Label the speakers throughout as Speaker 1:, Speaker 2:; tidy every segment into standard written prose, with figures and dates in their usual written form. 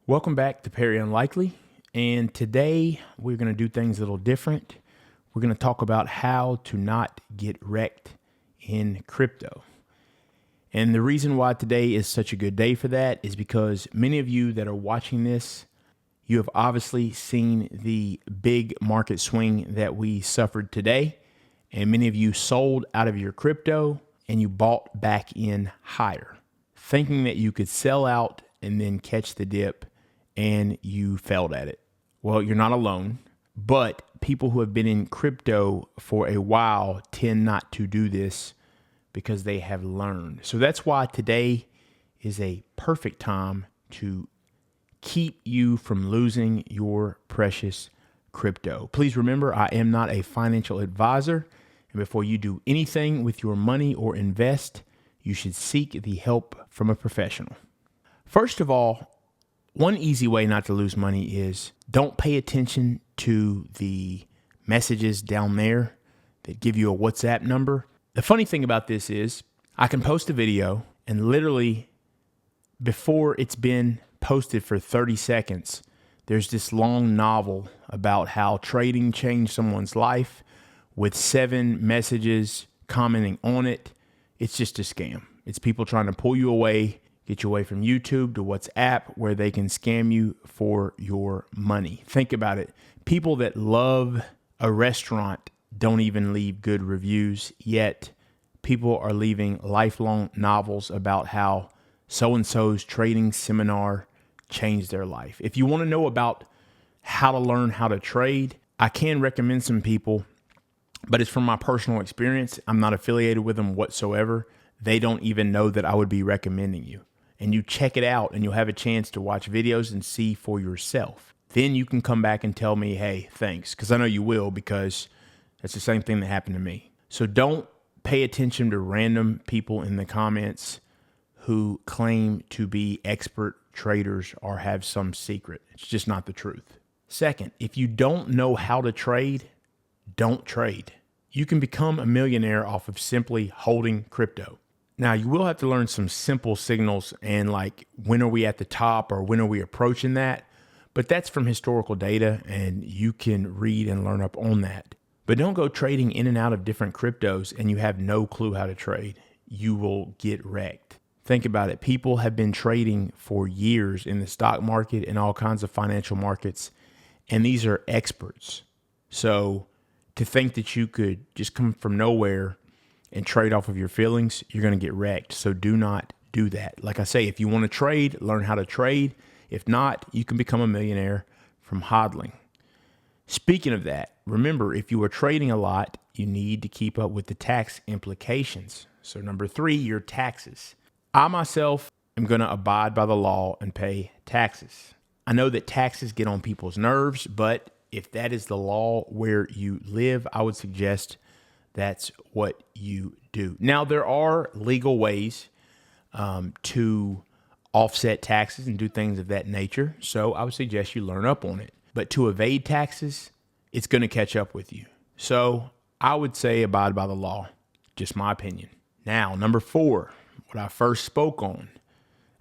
Speaker 1: Welcome back to Perry Unlikely, and today we're going to do things a little different. We're going to talk about how to not get wrecked in crypto. And the reason why today is such a good day for that is because many of you that are watching this, you have obviously seen the big market swing that we suffered today, and many of you sold out of your crypto and you bought back in higher, thinking that you could sell out and then catch the dip, and you failed at it. Well, you're not alone, but people who have been in crypto for a while tend not to do this because they have learned. So that's why today is a perfect time to keep you from losing your precious crypto. Please remember, I am not a financial advisor, and before you do anything with your money or invest, you should seek the help from a professional. First of all, one easy way not to lose money is don't pay attention to the messages down there that give you a WhatsApp number. The funny thing about this is I can post a video and literally before it's been posted for 30 seconds, there's this long novel about how trading changed someone's life with 7 messages commenting on it. It's just a scam. It's people trying to pull you away, get you away from YouTube to WhatsApp where they can scam you for your money. Think about it. People that love a restaurant don't even leave good reviews, yet people are leaving lifelong novels about how so-and-so's trading seminar changed their life. If you want to know about how to learn how to trade, I can recommend some people, but it's from my personal experience. I'm not affiliated with them whatsoever. They don't even know that I would be recommending you. And you check it out and you'll have a chance to watch videos and see for yourself. Then you can come back and tell me, hey, thanks, because I know you will, because that's the same thing that happened to me. So don't pay attention to random people in the comments who claim to be expert traders or have some secret. It's just not the truth. Second, if you don't know how to trade, don't trade. You can become a millionaire off of simply holding crypto. Now, you will have to learn some simple signals and like when are we at the top or when are we approaching that? But that's from historical data and you can read and learn up on that. But don't go trading in and out of different cryptos and you have no clue how to trade. You will get wrecked. Think about it. People have been trading for years in the stock market and all kinds of financial markets, and these are experts. So to think that you could just come from nowhere and trade off of your feelings, you're going to get wrecked. So do not do that. Like I say, if you want to trade, learn how to trade. If not, you can become a millionaire from hodling. Speaking of that, remember, if you are trading a lot, you need to keep up with the tax implications. So number 3, your taxes. I myself am going to abide by the law and pay taxes. I know that taxes get on people's nerves, but if that is the law where you live, I would suggest that's what you do. Now, there are legal ways to offset taxes and do things of that nature. So I would suggest you learn up on it. But to evade taxes, it's going to catch up with you. So I would say abide by the law. Just my opinion. Now, number 4, what I first spoke on.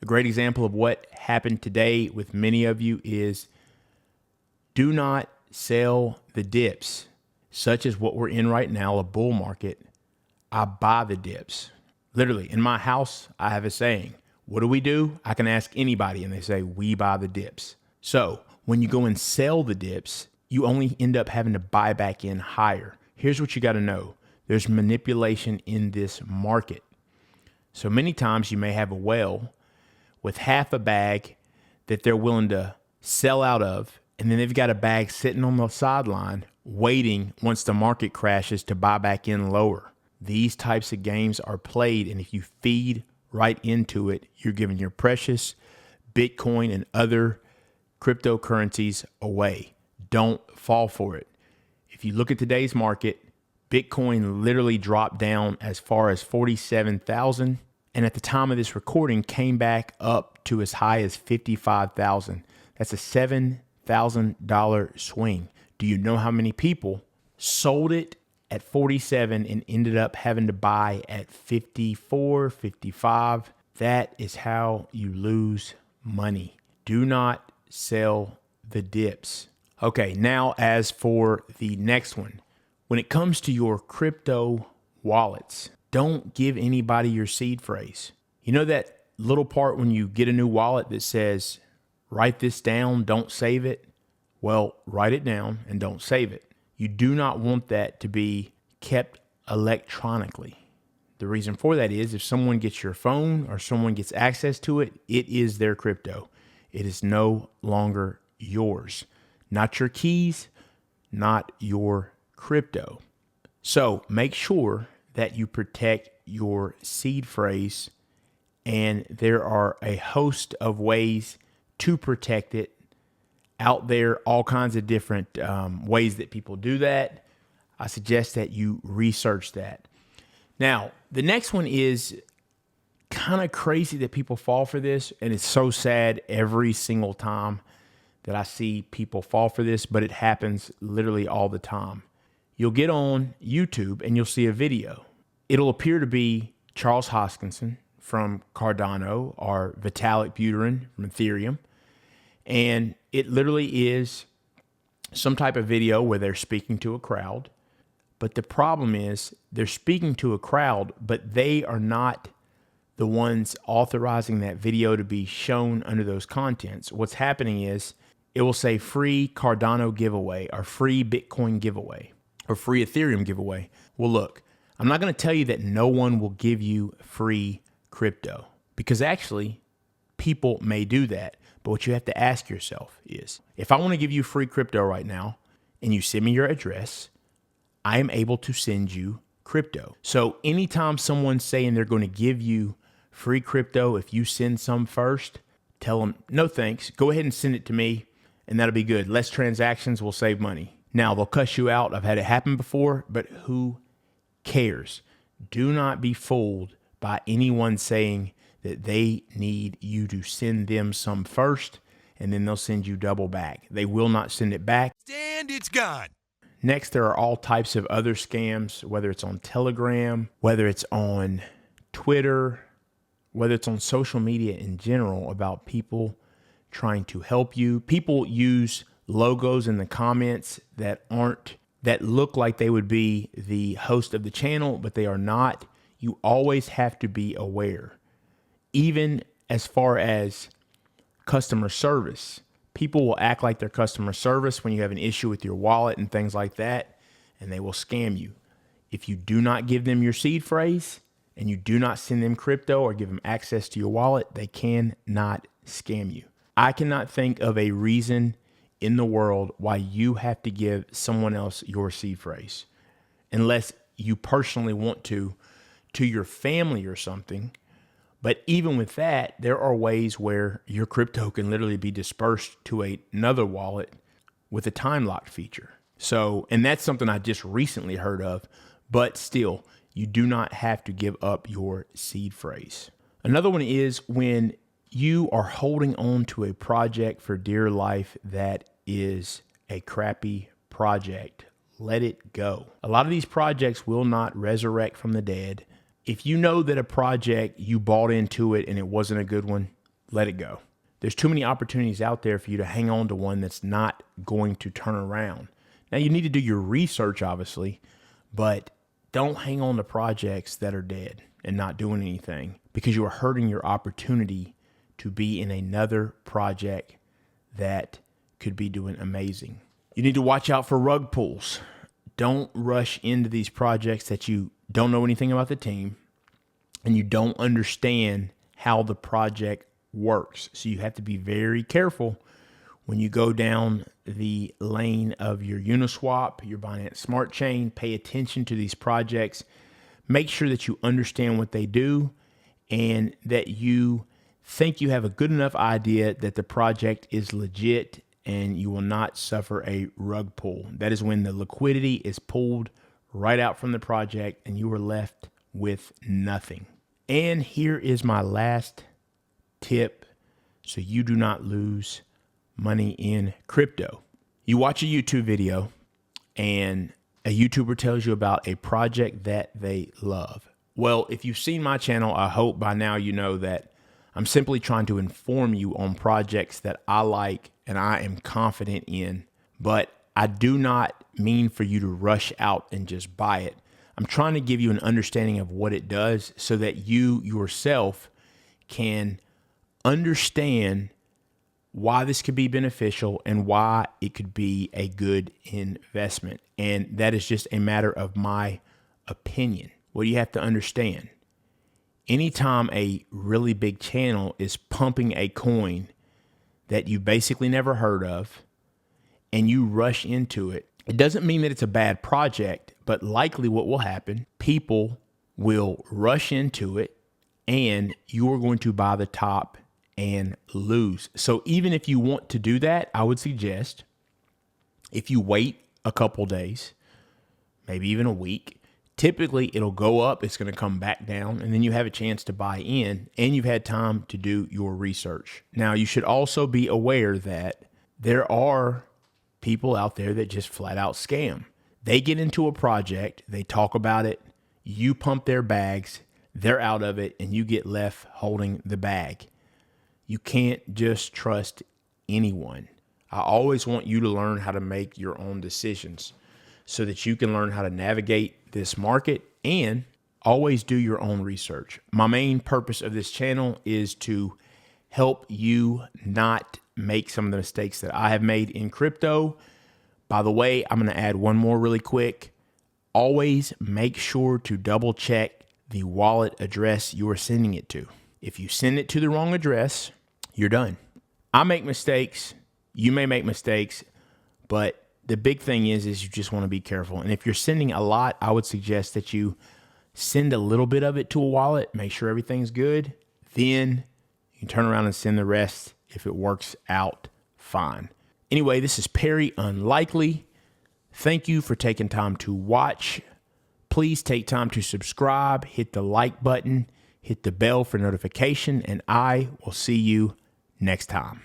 Speaker 1: A great example of what happened today with many of you is do not sell the dips. Such as what we're in right now, a bull market. I buy the dips. Literally, in my house, I have a saying. What do? I can ask anybody, and they say, we buy the dips. So when you go and sell the dips, you only end up having to buy back in higher. Here's what you got to know. There's manipulation in this market. So many times you may have a whale with half a bag that they're willing to sell out of, and then they've got a bag sitting on the sideline waiting once the market crashes to buy back in lower. These types of games are played, and if you feed right into it, you're giving your precious Bitcoin and other cryptocurrencies away. Don't fall for it. If you look at today's market, Bitcoin literally dropped down as far as 47,000, and at the time of this recording came back up to as high as 55,000. That's a $7,000 swing. Do you know how many people sold it at 47 and ended up having to buy at 54, 55? That is how you lose money. Do not sell the dips. Okay, now as for the next one, when it comes to your crypto wallets, don't give anybody your seed phrase. You know that little part when you get a new wallet that says, write this down, don't save it? Well, write it down and don't save it. You do not want that to be kept electronically. The reason for that is if someone gets your phone or someone gets access to it, it is their crypto. It is no longer yours. Not your keys, not your crypto. So make sure that you protect your seed phrase, and there are a host of ways to protect it out there, all kinds of different ways that people do that. I suggest that you research that. Now, the next one is kind of crazy that people fall for this, and it's so sad every single time that I see people fall for this, but it happens literally all the time. You'll get on YouTube and you'll see a video. It'll appear to be Charles Hoskinson from Cardano or Vitalik Buterin from Ethereum, and it literally is some type of video where they're speaking to a crowd. But the problem is they're speaking to a crowd, but they are not the ones authorizing that video to be shown under those contents. What's happening is it will say free Cardano giveaway or free Bitcoin giveaway or free Ethereum giveaway. Well, look, I'm not going to tell you that no one will give you free crypto, because actually people may do that. But what you have to ask yourself is, if I want to give you free crypto right now and you send me your address, I am able to send you crypto. So anytime someone's saying they're going to give you free crypto, if you send some first, tell them, no thanks, go ahead and send it to me and that'll be good. Less transactions will save money. Now, they'll cuss you out. I've had it happen before, but who cares? Do not be fooled by anyone saying that they need you to send them some first and then they'll send you double back. They will not send it back.
Speaker 2: And it's gone.
Speaker 1: Next, there are all types of other scams, whether it's on Telegram, whether it's on Twitter, whether it's on social media in general, about people trying to help you. People use logos in the comments that look like they would be the host of the channel, but they are not. You always have to be aware. Even as far as customer service, people will act like they're customer service when you have an issue with your wallet and things like that, and they will scam you. If you do not give them your seed phrase and you do not send them crypto or give them access to your wallet, they cannot scam you. I cannot think of a reason in the world why you have to give someone else your seed phrase, unless you personally want to your family or something. But even with that, there are ways where your crypto can literally be dispersed to another wallet with a time lock feature. So, and that's something I just recently heard of, but still, you do not have to give up your seed phrase. Another one is when you are holding on to a project for dear life that is a crappy project. Let it go. A lot of these projects will not resurrect from the dead. If you know that a project, you bought into it and it wasn't a good one, let it go. There's too many opportunities out there for you to hang on to one that's not going to turn around. Now, you need to do your research, obviously, but don't hang on to projects that are dead and not doing anything, because you are hurting your opportunity to be in another project that could be doing amazing. You need to watch out for rug pulls. Don't rush into these projects that you don't know anything about the team and you don't understand how the project works. So you have to be very careful when you go down the lane of your Uniswap, your Binance Smart Chain. Pay attention to these projects. Make sure that you understand what they do and that you think you have a good enough idea that the project is legit and you will not suffer a rug pull. That is when the liquidity is pulled right out from the project and you are left with nothing. And here is my last tip so you do not lose money in crypto. You watch a YouTube video and a YouTuber tells you about a project that they love. Well, if you've seen my channel, I hope by now you know that I'm simply trying to inform you on projects that I like and I am confident in, but I do not mean for you to rush out and just buy it. I'm trying to give you an understanding of what it does so that you yourself can understand why this could be beneficial and why it could be a good investment. And that is just a matter of my opinion. What you have to understand, anytime a really big channel is pumping a coin that you basically never heard of and you rush into it, it doesn't mean that it's a bad project, but likely what will happen, people will rush into it and you're going to buy the top and lose. So even if you want to do that, I would suggest if you wait a couple days, maybe even a week, typically it'll go up, it's going to come back down, and then you have a chance to buy in and you've had time to do your research. Now, you should also be aware that there are people out there that just flat out scam. They get into a project, they talk about it, you pump their bags, they're out of it, and you get left holding the bag. You can't just trust anyone. I always want you to learn how to make your own decisions so that you can learn how to navigate this market and always do your own research. My main purpose of this channel is to help you not make some of the mistakes that I have made in crypto. By the way, I'm going to add one more really quick. Always make sure to double check the wallet address you are sending it to. If you send it to the wrong address, you're done. I make mistakes. You may make mistakes, but the big thing is you just want to be careful. And if you're sending a lot, I would suggest that you send a little bit of it to a wallet, make sure everything's good. Then you can turn around and send the rest if it works out fine. Anyway, this is Perry Unlikely. Thank you for taking time to watch. Please take time to subscribe, hit the like button, hit the bell for notification, and I will see you next time.